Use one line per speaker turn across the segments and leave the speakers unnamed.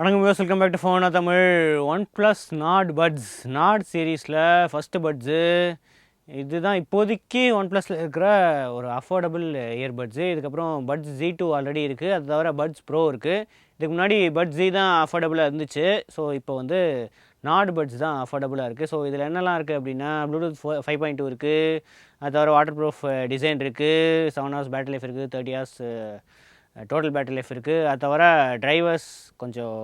வணக்கம் viewers, welcome back to ஃபோனா தமிழ். OnePlus Nord Buds நாட் சீரீஸில் ஃபஸ்ட்டு பட்ஸு இதுதான் இப்போதைக்கு OnePlusல இருக்கிற ஒரு அஃபோர்டபுள் இயர்பட்ஸு. இதுக்கப்புறம் பட்ஸ் Z2 ஆல்ரெடி இருக்குது. அது தவிர பட்ஸ் ப்ரோ இருக்குது. இதுக்கு முன்னாடி பட்ஸ் Z தான் அஃபோர்டபுளாக இருந்துச்சு. ஸோ இப்போ வந்து நாட் பட்ஸ் தான் அஃபோர்டபுளாக இருக்குது. ஸோ இதில் என்னெல்லாம் இருக்குது அப்படின்னா, ப்ளூடூத் 5.2 இருக்குது. அது தவிர வாட்டர் ப்ரூஃப் டிசைன் இருக்குது. 7 hours பேட்டரி லைஃப் இருக்குது. 30 hours டோட்டல் பேட்டரி லைஃப் இருக்குது. அது தவிர டிரைவர்ஸ் கொஞ்சம்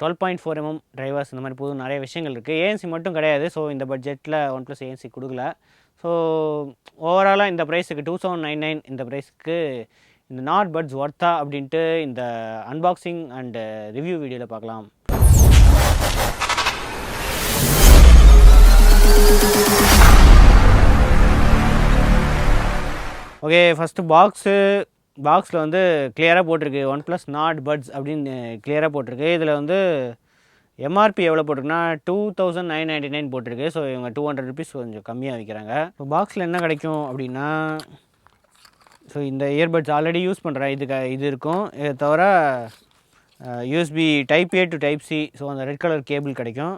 12.4 டிரைவர்ஸ் இந்த மாதிரி புது நிறைய விஷயங்கள் இருக்குது. ஏஎன்சி மட்டும் கிடையாது. ஸோ இந்த பட்ஜெட்டில் OnePlus ஏஎன்சி கொடுக்கல. ஸோ ஓவராலாக இந்த ப்ரைஸுக்கு 2799 இந்த ப்ரைஸுக்கு இந்த நாட் பட்ஸ் ஒர்த்தா அப்படின்ட்டு இந்த அன்பாக்சிங் அண்டு ரிவ்யூ வீடியோவில் பார்க்கலாம். ஓகே, ஃபஸ்ட்டு பாக்ஸில் வந்து கிளியராக போட்டிருக்கு OnePlus Nord Buds அப்படின்னு கிளியராக போட்டிருக்கு. இதில் வந்து எம்ஆர்பி எவ்வளோ போட்டிருக்குன்னா 2999 போட்டிருக்கு. ஸோ இவங்க 200 rupees கொஞ்சம் கம்மியாக விற்கிறாங்க. இப்போ பாக்ஸில் என்ன கிடைக்கும் அப்படின்னா, ஸோ இந்த இயர்பட்ஸ் ஆல்ரெடி யூஸ் பண்ணுறேன். இது இருக்கும். இதை தவிர USB Type A to Type C, so அந்த ரெட் கலர் கேபிள் கிடைக்கும்.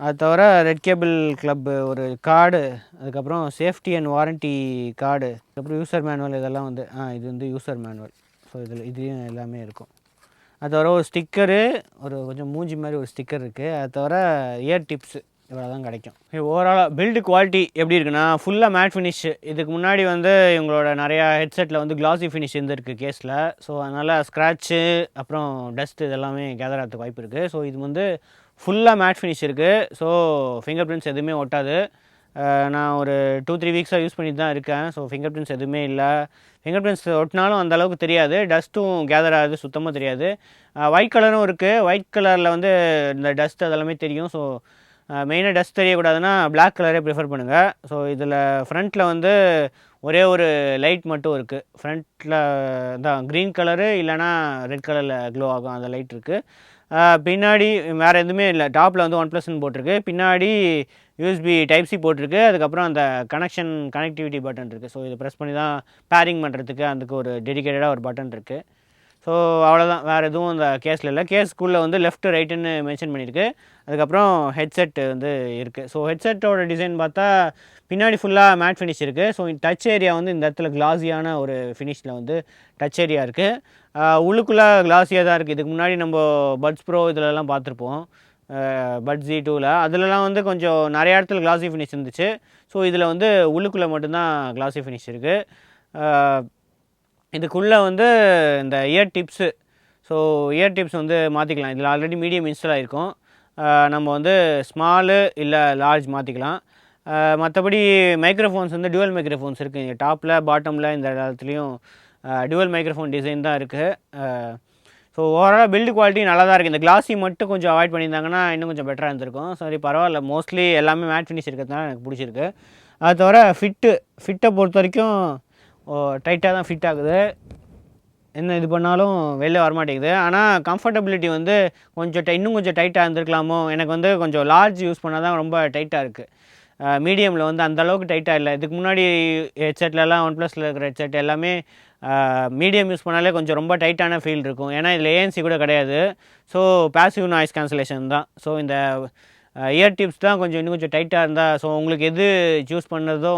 அது தவிர ரெட் கேபிள் கிளப் ஒரு கார்டு, அதுக்கப்புறம் சேஃப்டி அண்ட் வாரண்ட்டி கார்டு, அதுக்கப்புறம் யூசர் மேனுவல். இதெல்லாம் வந்து இது வந்து யூசர் மேனுவல். ஸோ இதுலேயும் எல்லாமே இருக்கும். அது தவிர ஒரு ஸ்டிக்கரு, ஒரு கொஞ்சம் மூஞ்சி மாதிரி ஒரு ஸ்டிக்கர் இருக்குது. அது தவிர இயர் டிப்ஸு இவ்வளோ தான் கிடைக்கும். ஓவராலாக பில்டு குவாலிட்டி எப்படி இருக்குன்னா, ஃபுல்லாக மேட் ஃபினிஷ். இதுக்கு முன்னாடி வந்து இவங்களோட நிறையா ஹெட்செட்டில் வந்து கிளாசி ஃபினிஷ் இருந்திருக்கு கேஸில். ஸோ அதனால் ஸ்க்ராட்சு அப்புறம் டஸ்ட் இதெல்லாமே கேதர் ஆகிறதுக்கு வாய்ப்பு இருக்குது. ஸோ இது வந்து ஃபுல்லாக மேட் ஃபினிஷ் இருக்குது. ஸோ ஃபிங்கர் பிரிண்ட்ஸ் எதுவுமே ஒட்டாது. நான் ஒரு 2-3 வீக்ஸாக யூஸ் பண்ணிட்டு தான் இருக்கேன். ஸோ ஃபிங்கர் பிரிண்ட்ஸ் எதுவுமே இல்லை. ஃபிங்கர் பிரிண்ட்ஸ் ஒட்டினாலும் அந்தளவுக்கு தெரியாது. டஸ்ட்டும் கேதர் ஆகுது, சுத்தமாக தெரியாது. ஒயிட் கலரும் இருக்குது. ஒயிட் கலரில் வந்து இந்த டஸ்ட் அதெல்லாமே தெரியும். ஸோ மெயினாக டஸ்ட் தெரியக்கூடாதுன்னா பிளாக் கலரே ப்ரிஃபர் பண்ணுங்கள். ஸோ இதில் ஃப்ரண்ட்டில் வந்து ஒரே ஒரு லைட் மட்டும் இருக்குது. ஃப்ரண்ட்டில் தான் க்ரீன் கலரு இல்லைனா ரெட் கலரில் க்ளோ ஆகும், அந்த லைட் இருக்குது. பின்னாடி வேறு எதுவுமே இல்லை. டாப்பில் வந்து OnePlusன்னு போட்டிருக்கு. பின்னாடி USB Type C போட்டிருக்கு. அதுக்கப்புறம் அந்த கனெக்டிவிட்டி பட்டன் இருக்குது. ஸோ இதை ப்ரெஸ் பண்ணி தான் பேரிங் பண்ணுறதுக்கு அதுக்கு ஒரு டெடிக்கேட்டடாக ஒரு பட்டன் இருக்குது. ஸோ அவ்வளோதான், வேறு எதுவும் அந்த கேஸில் இல்லை. கேஸ்க்குள்ளே வந்து லெஃப்ட் ரைட்டுன்னு மென்ஷன் பண்ணியிருக்கு. அதுக்கப்புறம் ஹெட்செட் வந்து இருக்குது. ஸோ ஹெட்செட்டோட டிசைன் பார்த்தா பின்னாடி ஃபுல்லாக மேட் ஃபினிஷ் இருக்குது. ஸோ டச் ஏரியா வந்து இந்த இடத்துல கிளாஸியான ஒரு ஃபினிஷில் வந்து டச் ஏரியா இருக்குது. உள்ளுக்குள்ளே கிளாஸியாக தான் இருக்குது. இதுக்கு முன்னாடி நம்ம பட்ஸ் ப்ரோ இதிலலாம் பார்த்துருப்போம், பட்ஸ் Z2வில். அதிலலாம் வந்து கொஞ்சம் நிறைய இடத்துல கிளாஸி ஃபினிஷ் இருந்துச்சு. ஸோ இதில் வந்து உள்ளுக்குள்ளே மட்டும்தான் கிளாஸி ஃபினிஷ் இருக்குது. இதுக்குள்ளே வந்து இந்த ear tips, so ear tips வந்து மாற்றிக்கலாம். இதில் ஆல்ரெடி மீடியம் இன்ஸ்டால் ஆகிருக்கும். நம்ம வந்து ஸ்மாலு இல்லை லார்ஜ் மாற்றிக்கலாம். மற்றபடி மைக்ரோஃபோன்ஸ் வந்து டுவல் மைக்ரோஃபோன்ஸ் இருக்குது. இங்கே டாப்பில் பாட்டமில் இந்த இடத்துலையும் டுவல் மைக்ரோஃபோன் டிசைன் தான் இருக்குது. ஸோ ஓவராலாக பில்டு குவாலிட்டி நல்லா தான் இருக்குது. இந்த கிளாஸி மட்டும் கொஞ்சம் அவாய்ட் பண்ணியிருந்தாங்கன்னா இன்னும் கொஞ்சம் பெட்டராக இருந்திருக்கும். சரி, பரவாயில்ல. மோஸ்ட்லி எல்லாமே மேட் ஃபினிஷ் இருக்கிறதுனால எனக்கு பிடிச்சிருக்கு. அது தவிர ஃபிட்டை பொறுத்த வரைக்கும் டைட்டாக தான் ஃபிட் ஆகுது. என்ன இது பண்ணாலும் வெளில வரமாட்டேங்குது. ஆனால் கம்ஃபர்டபிலிட்டி வந்து கொஞ்சம் இன்னும் கொஞ்சம் டைட்டாக இருந்திருக்கலாமோ. எனக்கு வந்து கொஞ்சம் லார்ஜ் யூஸ் பண்ணால் தான் ரொம்ப டைட்டாக இருக்குது. மீடியமில் வந்து அந்தளவுக்கு டைட்டாக இல்லை. இதுக்கு முன்னாடி ஹெட்செட்லலாம் OnePlusல இருக்கிற ஹெட்செட் எல்லாமே மீடியம் யூஸ் பண்ணாலே கொஞ்சம் ரொம்ப டைட்டான ஃபீல் இருக்கும். ஏன்னா இதில் ஏஎன்சி கூட கிடையாது. ஸோ பேசிவ் நாய்ஸ் கேன்சலேஷன் தான். ஸோ இந்த இயர் டிப்ஸ் தான் கொஞ்சம் இன்னும் கொஞ்சம் டைட்டாக இருந்தால், ஸோ உங்களுக்கு எது சூஸ் பண்ணுறதோ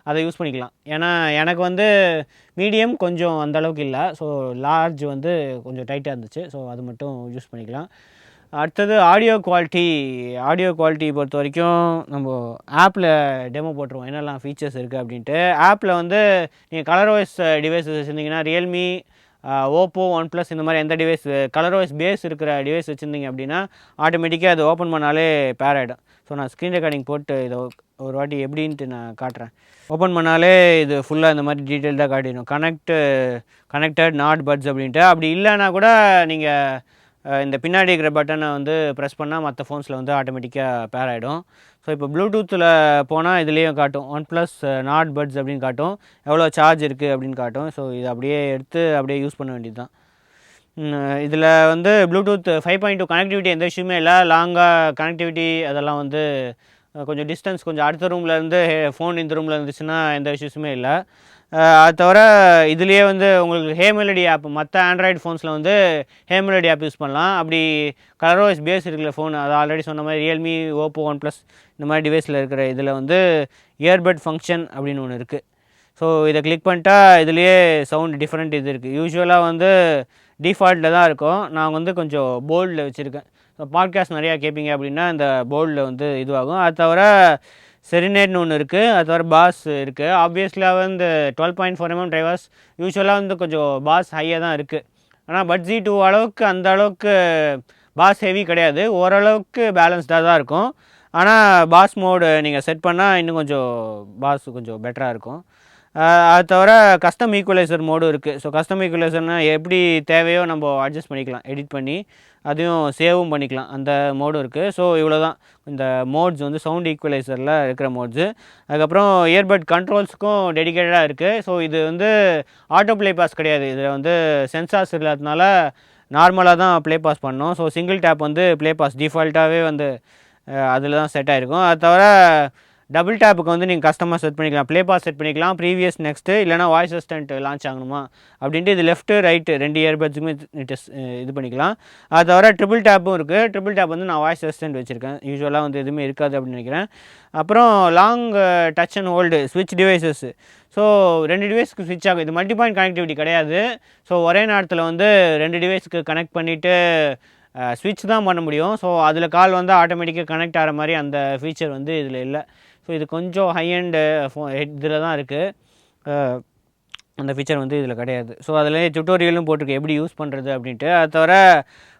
அதை யூஸ் பண்ணிக்கலாம். ஏன்னா எனக்கு வந்து மீடியம் கொஞ்சம் அந்தளவுக்கு இல்லை. ஸோ லார்ஜ் வந்து கொஞ்சம் டைட்டாக இருந்துச்சு. ஸோ அது மட்டும் யூஸ் பண்ணிக்கலாம். அடுத்தது ஆடியோ குவாலிட்டி பொறுத்த வரைக்கும் நம்ம ஆப்பில் டெமோ போட்டுருவோம் என்னெல்லாம் ஃபீச்சர்ஸ் இருக்குது அப்படின்ட்டு. ஆப்பில் வந்து நீங்கள் கலர்வைஸ் டிவைஸஸ் வச்சுருந்தீங்கன்னா, ரியல்மி, ஓப்போ, OnePlus இந்த மாதிரி எந்த டிவைஸ் கலர்வைஸ் பேஸ் இருக்கிற டிவைஸ் வச்சுருந்தீங்க அப்படின்னா ஆட்டோமேட்டிக்காக அது ஓப்பன் பண்ணாலே பேர் ஆகிடும். ஸோ நான் ஸ்க்ரீன் ரெக்கார்டிங் போட்டு இதை ஒரு வாட்டி எப்படின்ட்டு நான் காட்டுறேன். ஓப்பன் பண்ணாலே இது ஃபுல்லாக இந்த மாதிரி டீட்டெயில்டாக காட்டிடும், கனெக்டட் நாட் பட்ஸ் அப்படின்ட்டு. அப்படி இல்லைன்னா கூட நீங்கள் இந்த பின்னாடி இருக்கிற பட்டனை வந்து ப்ரெஸ் பண்ணால் மற்ற ஃபோன்ஸில் வந்து ஆட்டோமேட்டிக்காக பேர் ஆகிடும். ஸோ இப்போ ப்ளூடூத்தில் போனால் இதுலேயும் காட்டும் OnePlus Nord Buds அப்படின்னு காட்டும், எவ்வளோ சார்ஜ் இருக்குது அப்படின்னு காட்டும். ஸோ இது அப்படியே எடுத்து அப்படியே யூஸ் பண்ண வேண்டியது தான். இதில் வந்து ப்ளூடூத் 5.2 கனெக்டிவிட்டி எந்த விஷயமே இல்லை. லாங்காக கனெக்டிவிட்டி அதெல்லாம் வந்து கொஞ்சம் டிஸ்டன்ஸ், கொஞ்சம் அடுத்த ரூமில் இருந்து ஃபோன் இந்த ரூமில் இருந்துச்சுன்னா எந்த இஷ்யூஸுமே இல்லை. அது தவிர இதுலேயே வந்து உங்களுக்கு ஹே மெலடி ஆப் மற்ற ஆண்ட்ராய்டு ஃபோன்ஸில் வந்து ஹே மெலடி ஆப் யூஸ் பண்ணலாம். அப்படி கலர்ஓஎஸ் பேஸ் இருக்கிற ஃபோன், அது ஆல்ரெடி சொன்ன மாதிரி ரியல்மி, ஓப்போ, ஒன் ப்ளஸ் இந்த மாதிரி டிவைஸில் இருக்கிற இதில் வந்து இயர்பட் ஃபங்க்ஷன் அப்படின்னு ஒன்று இருக்குது. ஸோ இதை கிளிக் பண்ணிட்டா இதுலேயே சவுண்ட் டிஃப்ரெண்ட் இது இருக்குது. யூஸ்வலாக வந்து டிஃபால்ட்டில் தான் இருக்கும். நான் வந்து கொஞ்சம் போல்டில் வச்சுருக்கேன். ஸோ பாட்காஸ்ட் நிறையா கேட்பீங்க அப்படின்னா இந்த போல்டில் வந்து இதுவாகும். அது தவிர செரினேட்னு ஒன்று இருக்குது. அது தவிர பாஸ் இருக்குது. ஆப்வியஸ்லியாக வந்து 12.4mm டிரைவர்ஸ் யூஸ்வலாக வந்து கொஞ்சம் பாஸ் ஹையாக தான் இருக்குது. ஆனால் பட் Z2 அளவுக்கு அந்த அளவுக்கு பாஸ் ஹெவி கிடையாது. ஓரளவுக்கு பேலன்ஸ்டாக தான் இருக்கும். ஆனால் பாஸ் மோடு நீங்கள் செட் பண்ணால் இன்னும் கொஞ்சம் பாஸ் கொஞ்சம் பெட்டராக இருக்கும். அது தவிர கஸ்டம் ஈக்குவலைசர் மோடும் இருக்குது. ஸோ கஸ்டம் ஈக்குவலைசர்னால் எப்படி தேவையோ நம்ம அட்ஜஸ்ட் பண்ணிக்கலாம், எடிட் பண்ணி அதையும் சேவும் பண்ணிக்கலாம். அந்த மோடும் இருக்குது. ஸோ இவ்வளோ தான் இந்த மோட்ஸ் வந்து சவுண்ட் ஈக்குவலைசரில் இருக்கிற மோட்ஸு. அதுக்கப்புறம் இயர்பட் கண்ட்ரோல்ஸுக்கும் டெடிக்கேட்டடாக இருக்குது. ஸோ இது வந்து ஆட்டோ ப்ளே பாஸ் கிடையாது. இதில் வந்து சென்சார்ஸ் இல்லாததுனால நார்மலாக தான் ப்ளே பாஸ் பண்ணணும். ஸோ சிங்கிள் டேப் வந்து ப்ளே பாஸ் டிஃபால்ட்டாகவே வந்து அதில் தான் செட் ஆகிருக்கும். அது தவிர டபுள் டேப்புக்கு வந்து நீங்கள் கஸ்டமாக செட் பண்ணிக்கலாம். ப்ளே பாஸ் செட் பண்ணிக்கலாம், ப்ரீவியஸ் நெக்ஸ்ட்டு, இல்லைனா வாய்ஸ் அசிஸ்டன்ட் லான்ச் ஆகணுமா அப்படின்ட்டு இது லெஃப்ட்டு ரைட்டு 2 இயர்பட்ஸுக்குமே இது பண்ணிக்கலாம். அது தவிர ட்ரிபிள் டேப்பும் இருக்குது. ட்ரிபிள் டேப் வந்து நான் வாய்ஸ் அசிஸ்டன்ட் வச்சுருக்கேன். யூஸ்வலாக வந்து எதுவுமே இருக்காது அப்படின்னு நினைக்கிறேன். அப்புறம் லாங் டச் அண்ட் ஹோல்டு ஸ்விட்ச் டிவைசஸ். ஸோ 2 டிவைஸ்க்கு ஸ்விட்ச் ஆகும். இது மல்டி பாயிண்ட் கனெக்டிவிட்டி கிடையாது. ஸோ ஒரே நேரத்தில் வந்து 2 டிவைஸ்க்கு கனெக்ட் பண்ணிவிட்டு ஸ்விட்ச் தான் பண்ண முடியும். ஸோ அதில் கால் வந்து ஆட்டோமேட்டிக்காக கனெக்ட் ஆகிற மாதிரி அந்த ஃபீச்சர் வந்து இதில் இல்லை. ஸோ இது கொஞ்சம் ஹை அண்டு இதில் தான் இருக்குது. அந்த ஃபீச்சர் வந்து இதில் கிடையாது. ஸோ அதில் டுட்டோரியலும் போட்டிருக்கு எப்படி யூஸ் பண்ணுறது அப்படின்ட்டு. அது தவிர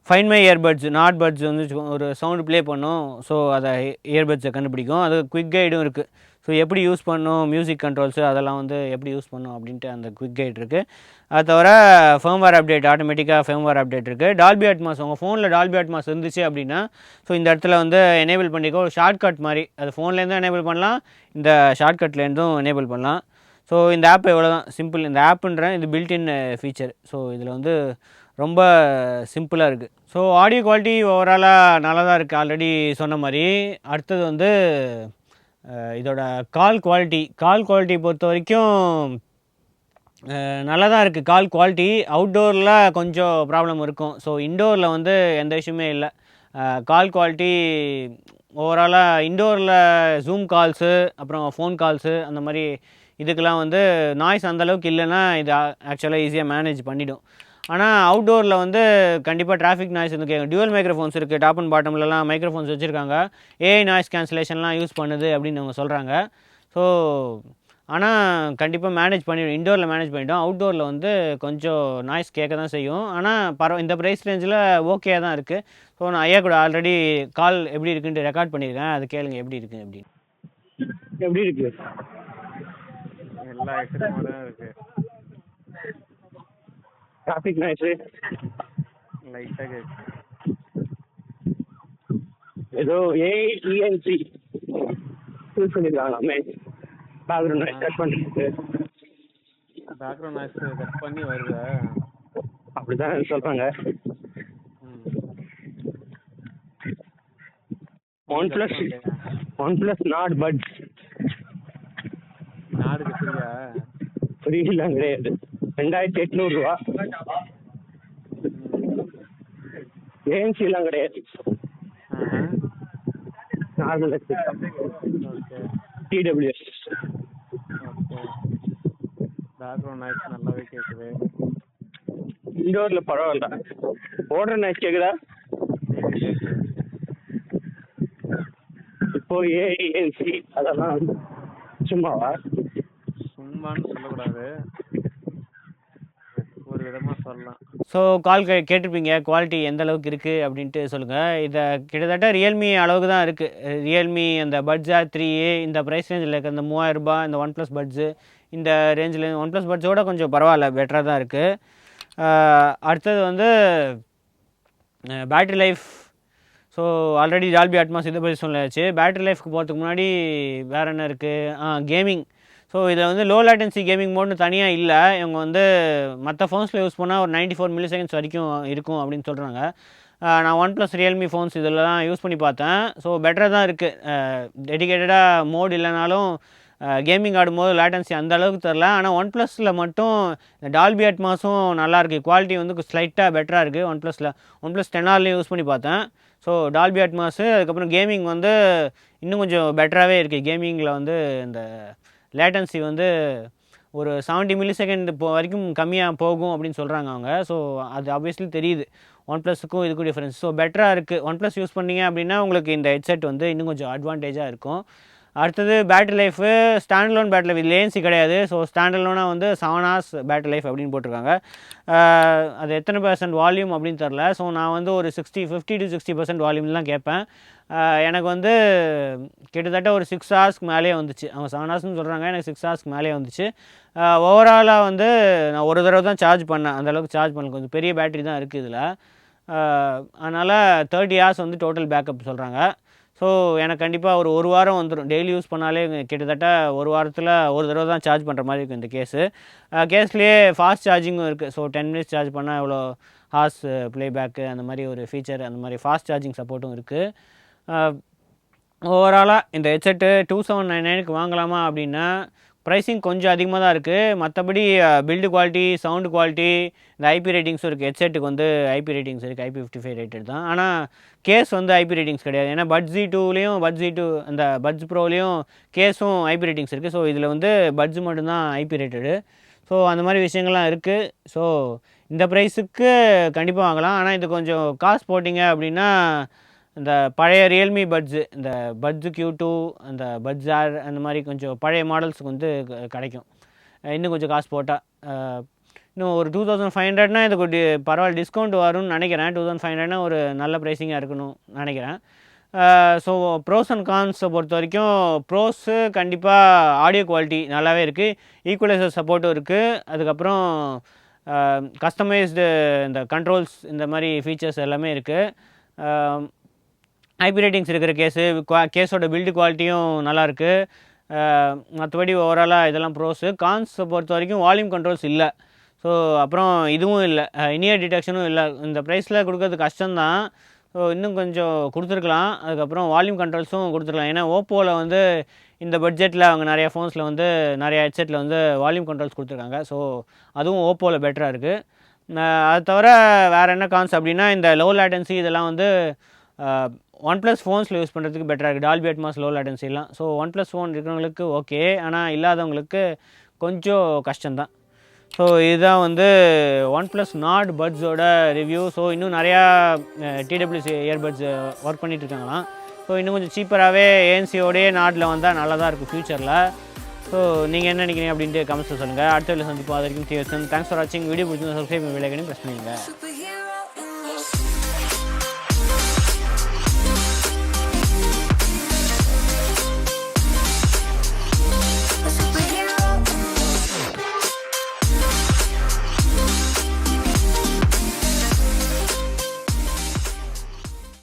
find my earbuds not puts வந்து ஒரு சவுண்டு ப்ளே பண்ணும். ஸோ அதை இயர்பட்ஸை கண்டுபிடிக்கும். அது குவிக் கைடும் இருக்குது. ஸோ எப்படி யூஸ் பண்ணணும், மியூசிக் கண்ட்ரோல்ஸு அதெல்லாம் வந்து எப்படி யூஸ் பண்ணணும் அப்படின்ட்டு அந்த குவிக் கைட் இருக்குது. அது தவிர ஃபேர்ம்வேர் அப்டேட், ஆட்டோமேட்டிக்காக ஃபேர்ம்வேர் அப்டேட் இருக்குது. டால்பி அட்மாஸ், உங்கள் ஃபோனில் டால்பி அட்மாஸ் இருந்துச்சு அப்படின்னா ஸோ இந்த இடத்துல வந்து எனேபிள் பண்ணிக்கோ. ஒரு ஷார்ட்கட் மாதிரி அது ஃபோன்லேருந்தும் எனேபிள் பண்ணலாம், இந்த ஷார்ட்கட்லேருந்தும் எனேபிள் பண்ணலாம். ஸோ இந்த ஆப் எவ்வளோ தான் சிம்பிள். இந்த ஆப்புன்றேன், இது பில்ட்இன் ஃபீச்சர். ஸோ இதில் வந்து ரொம்ப சிம்பிளாக இருக்குது. ஸோ ஆடியோ குவாலிட்டி ஓவராலாக நல்லா தான் இருக்குது, ஆல்ரெடி சொன்ன மாதிரி. அடுத்தது வந்து இதோட கால் குவாலிட்டி பொறுத்த வரைக்கும் நல்லா தான் இருக்குது. கால் குவாலிட்டி அவுட்டோரில் கொஞ்சம் ப்ராப்ளம் இருக்கும். ஸோ இன்டோரில் வந்து எந்த விஷயமே இல்லை. கால் குவாலிட்டி ஓவராலாக இன்டோரில் ஜூம் கால்ஸு, அப்புறம் ஃபோன் கால்ஸு, அந்த மாதிரி இதுக்கெல்லாம் வந்து நாய்ஸ் அந்தளவுக்கு இல்லைன்னா இது ஆக்சுவலாக ஈஸியாக மேனேஜ் பண்ணிவிடும். ஆனால் அவுட்டோரில் வந்து கண்டிப்பாக டிராஃபிக் நாய்ஸ் வந்து கேட்கும். டியூவல் மைக்ரோஃபோன்ஸ் இருக்குது. டாப் அண்ட் பாட்டம்லலாம் மைக்ரோஃபோன்ஸ் வச்சுருக்காங்க. ஏஐ நாய்ஸ் கேன்சலேஷன்லாம் யூஸ் பண்ணுது அப்படின்னு அவங்க சொல்கிறாங்க. ஸோ ஆனால் கண்டிப்பாக மேனேஜ் பண்ணிவிடும். இன்டோரில் மேனேஜ் பண்ணிவிடும். அவுட்டோரில் வந்து கொஞ்சம் நாய்ஸ் கேட்க தான் செய்யும். ஆனால் இந்த ப்ரைஸ் ரேஞ்சில் ஓகே தான் இருக்குது. ஸோ நான் ஐயா கூட ஆல்ரெடி கால் எப்படி இருக்குன்ட்டு ரெக்கார்ட் பண்ணியிருக்கேன். அது கேளுங்க எப்படி இருக்குது அப்படின்னு. எப்படி இருக்குது?
எல்லா எக்ஸ்ட்ரீமோடும் இருக்குது.
டிராஃபிக் நாய்ஸு
லைட்டாக கேட்குது.
ஏதோ ஏஐஇஎன்சி யூஸ் பண்ணியிருக்காங்களாமே. பேக்ரவுண்ட் நாய்ஸ் கட் பண்ணிட்டு
பேக்ரவுண்ட் நாய்ஸ் கட் பண்ணி வருதா?
அப்படி தான் சொல்கிறாங்க. OnePlus Nord Buds
நாடுக்கு ஃப்ரீயா?
ஃப்ரீலாம் கிடையாது, 2800 ரூபா. ஏஎன்சிலாம் கிடையாது, normal
okay.
TWS.
Okay, background noise நல்லாவே கேட்குது.
இண்டோரில் பரவாயில்ல. ஓடுற நாய்ஸ் கேட்குதா? இப்போ ஏஎன்சி அதெல்லாம் சும்மாவா?
சும்மான்னு சொல்லக்கூடாது, ஒரு விதமாக சொல்லலாம்.
ஸோ கால் கேட்டிருப்பீங்க குவாலிட்டி எந்த அளவுக்கு இருக்குது அப்படின்ட்டு சொல்லுங்கள். இதை கிட்டத்தட்ட ரியல்மி அளவுக்கு தான் இருக்குது. ரியல்மி அந்த பட்ஸா 3A இந்த ப்ரைஸ் ரேஞ்சில் இருக்குது. அந்த 3000 ரூபா இந்த OnePlus பட்ஸு இந்த ரேஞ்சில் OnePlus பட்ஸோட கொஞ்சம் பரவாயில்ல, பெட்டராக தான் இருக்குது. அடுத்தது வந்து battery life. So already Dolby Atmos இதை பற்றி சொல்லாச்சு. பேட்ரி லைஃப்க்கு போகிறதுக்கு முன்னாடி வேறு என்ன இருக்குது? கேமிங். ஸோ இதில் வந்து லோ லேட்டன்சி கேமிங் மோட்னு தனியாக இல்லை. இவங்க வந்து மற்ற ஃபோன்ஸில் யூஸ் பண்ணால் ஒரு 94 மில்லிசெகண்ட்ஸ் வரைக்கும் இருக்கும் அப்படின்னு சொல்கிறாங்க. நான் OnePlus ரியல்மி ஃபோன்ஸ் இதெல்லாம் யூஸ் பண்ணி பார்த்தேன். ஸோ பெட்டராக தான் இருக்குது. டெடிக்கேட்டடாக மோட் இல்லைனாலும் கேமிங் ஆடும்போது லேட்டன்சி அந்த அளவுக்கு தெரில. ஆனால் ஒன் ப்ளஸில் மட்டும் இந்த டால்பி அட்மாஸும் நல்லாயிருக்கு. குவாலிட்டி வந்து ஸ்லைட்டாக பெட்டராக இருக்குது ஒன் ப்ளஸ் 10Rலேயும் யூஸ் பண்ணி பார்த்தேன். ஸோ டால்பி அட்மாஸு அதுக்கப்புறம் கேமிங் வந்து இன்னும் கொஞ்சம் பெட்டராகவே இருக்குது. கேமிங்கில் வந்து இந்த லேட்டன்சி வந்து ஒரு 70 மில்லி செகண்ட் வரைக்கும் கம்மியாக போகும் அப்படின்னு சொல்கிறாங்க அவங்க. ஸோ அது ஆப்வியஸ்லி தெரியுது ஒன் ப்ளஸுக்கும் இதுக்கும் டிஃப்ரென்ஸ். ஸோ பெட்டராக இருக்குது. ஒன் ப்ளஸ் யூஸ் பண்ணிங்க அப்படின்னா உங்களுக்கு இந்த ஹெட்செட் வந்து இன்னும் கொஞ்சம் அட்வான்டேஜாக இருக்கும். அடுத்தது battery life, standalone battery life, லேன்சி கிடையாது. ஸோ ஸ்டாண்டலோனாக வந்து 7 hours பேட்டரி லைஃப் அப்படின்னு போட்டிருக்காங்க. அது எத்தனை % வால்யூம் அப்படின்னு தெரில. ஸோ நான் வந்து ஒரு 50 to 60% வால்யூம்லாம் கேட்பேன். எனக்கு வந்து கிட்டத்தட்ட ஒரு 6 hours மேலேயே வந்துச்சு. அவங்க 7 hours சொல்கிறாங்க, எனக்கு 6 hours மேலேயே வந்துச்சு. ஓவராலாக வந்து நான் ஒரு தடவை தான் சார்ஜ் பண்ணேன். அந்தளவுக்கு சார்ஜ் பண்ணல, கொஞ்சம் பெரிய பேட்டரி தான் இருக்குது இதில். அதனால் 30 hours வந்து டோட்டல் பேக்கப் சொல்கிறாங்க. ஸோ எனக்கு கண்டிப்பாக ஒரு வாரம் வந்துடும். டெய்லி யூஸ் பண்ணாலே கிட்டத்தட்ட ஒரு வாரத்தில் ஒரு தடவை தான் சார்ஜ் பண்ணுற மாதிரி இருக்கும் இந்த கேஸ்லேயே ஃபாஸ்ட் சார்ஜிங்கும் இருக்குது. ஸோ 10 minutes சார்ஜ் பண்ணால் எவ்வளோ ஹார்ஸ் ப்ளேபேக்கு அந்த மாதிரி ஒரு ஃபீச்சர், அந்த மாதிரி ஃபாஸ்ட் சார்ஜிங் சப்போர்ட்டும் இருக்குது. ஓவராலாக இந்த ஹெட்செட்டு 2799க்கு வாங்கலாமா அப்படின்னா ப்ரைஸிங் கொஞ்சம் அதிகமாக தான் இருக்குது. மற்றபடி பில்டு குவாலிட்டி, சவுண்டு குவாலிட்டி, இந்த ஐபி ரேட்டிங்ஸும் இருக்குது. ஹெட்செட்டுக்கு வந்து ஐபி ரேட்டிங்ஸ் இருக்குது. IP55 ரேட்டட் தான். ஆனால் கேஸ் வந்து ஐபி ரேட்டிங்ஸ் கிடையாது. ஏன்னா பட்ஸ் Z2 அந்த பட்ஸ் ப்ரோலையும் கேஸும் ஐபி ரேட்டிங்ஸ் இருக்குது. ஸோ இதில் வந்து பட்ஸ் மட்டும்தான் ஐபி ரேட்டடு. ஸோ அந்த மாதிரி விஷயங்கள்லாம் இருக்குது. ஸோ இந்த ப்ரைஸுக்கு கண்டிப்பாக வாங்கலாம். ஆனால் இது கொஞ்சம் காசு போட்டிங்க அப்படின்னா இந்த பழைய ரியல்மி பட்ஸு, இந்த பட்ஸு Q2, அந்த பட்ஸ் ஆர், அந்த மாதிரி கொஞ்சம் பழைய மாடல்ஸுக்கு வந்து கிடைக்கும். இன்னும் கொஞ்சம் காசு போட்டால் இன்னும் ஒரு 2500னா இதுக்கு பரவாயில்ல, டிஸ்கவுண்ட் வரும்னு நினைக்கிறேன். 2500னா ஒரு நல்ல ப்ரைஸிங்காக இருக்கணும்னு நினைக்கிறேன். ஸோ ப்ரோஸ் அண்ட் கான்ஸை பொறுத்த வரைக்கும் ப்ரோஸு கண்டிப்பாக ஆடியோ குவாலிட்டி நல்லாவே இருக்குது. ஈக்குவலைசர் சப்போர்ட்டும் இருக்குது. அதுக்கப்புறம் கஸ்டமைஸ்டு இந்த கண்ட்ரோல்ஸ், இந்த மாதிரி ஃபீச்சர்ஸ் எல்லாமே இருக்குது. ஐபி ரேட்டிங்ஸ் இருக்கிற கேஸோட பில்டு குவாலிட்டியும் நல்லாயிருக்கு. மற்றபடி ஓவராலாக இதெல்லாம் ப்ரோஸு. கான்ஸை பொறுத்த வரைக்கும் வால்யூம் கண்ட்ரோல்ஸ் இல்லை. ஸோ அப்புறம் இதுவும் இல்லை, இனியர் டிடெக்ஷனும் இல்லை. இந்த ப்ரைஸில் கொடுக்கறது கஷ்டம்தான். ஸோ இன்னும் கொஞ்சம் கொடுத்துருக்கலாம். அதுக்கப்புறம் வால்யூம் கண்ட்ரோல்ஸும் கொடுத்துருக்கலாம். ஏன்னா ஓப்போவில் வந்து இந்த பட்ஜெட்டில் அவங்க நிறையா ஃபோன்ஸில் வந்து நிறையா ஹெட்செட்டில் வந்து வால்யூம் கண்ட்ரோல்ஸ் கொடுத்துருக்காங்க. ஸோ அதுவும் ஓப்போவில் பெட்டராக இருக்குது. அது தவிர வேறு என்ன கான்ஸ் அப்படின்னா இந்த லோ லேட்டன்சி இதெல்லாம் வந்து OnePlus ஃபோன்ஸில் யூஸ் பண்ணுறதுக்கு பெட்டராக இருக்குது. டால்பி அட்மாஸ், லோ லேட்டன்சிலாம். ஸோ OnePlus ஃபோன் இருக்கிறவங்களுக்கு ஓகே, ஆனால் இல்லாதவங்களுக்கு கொஞ்சம் கஷ்டம்தான். ஸோ இதுதான் வந்து OnePlus Nord Budsோட ரிவ்யூ. ஸோ இன்னும் நிறையா TWC இயர்பட்ஸ் ஒர்க் பண்ணிகிட்ருக்காங்களாம். ஸோ இன்னும் கொஞ்சம் சீப்பராகவே ஏஎன்சியோடையே நாட்டில் வந்தால் நல்லா தான் இருக்கும் ஃப்யூச்சரில். ஸோ நீங்கள் என்ன நினைக்கிறீங்க அப்படின்ட்டு கமெண்ட்ஸில் சொல்லுங்கள். அடுத்த வீடியோ சந்திப்போம். அது வரைக்கும் தேங்க்ஸ் ஃபார் வாட்சிங். வீடியோ பிடிச்சிருந்தா சப்ஸ்கிரைப் பண்ணி பெல் ஐகானையும் ப்ரெஸ் பண்ணுங்க.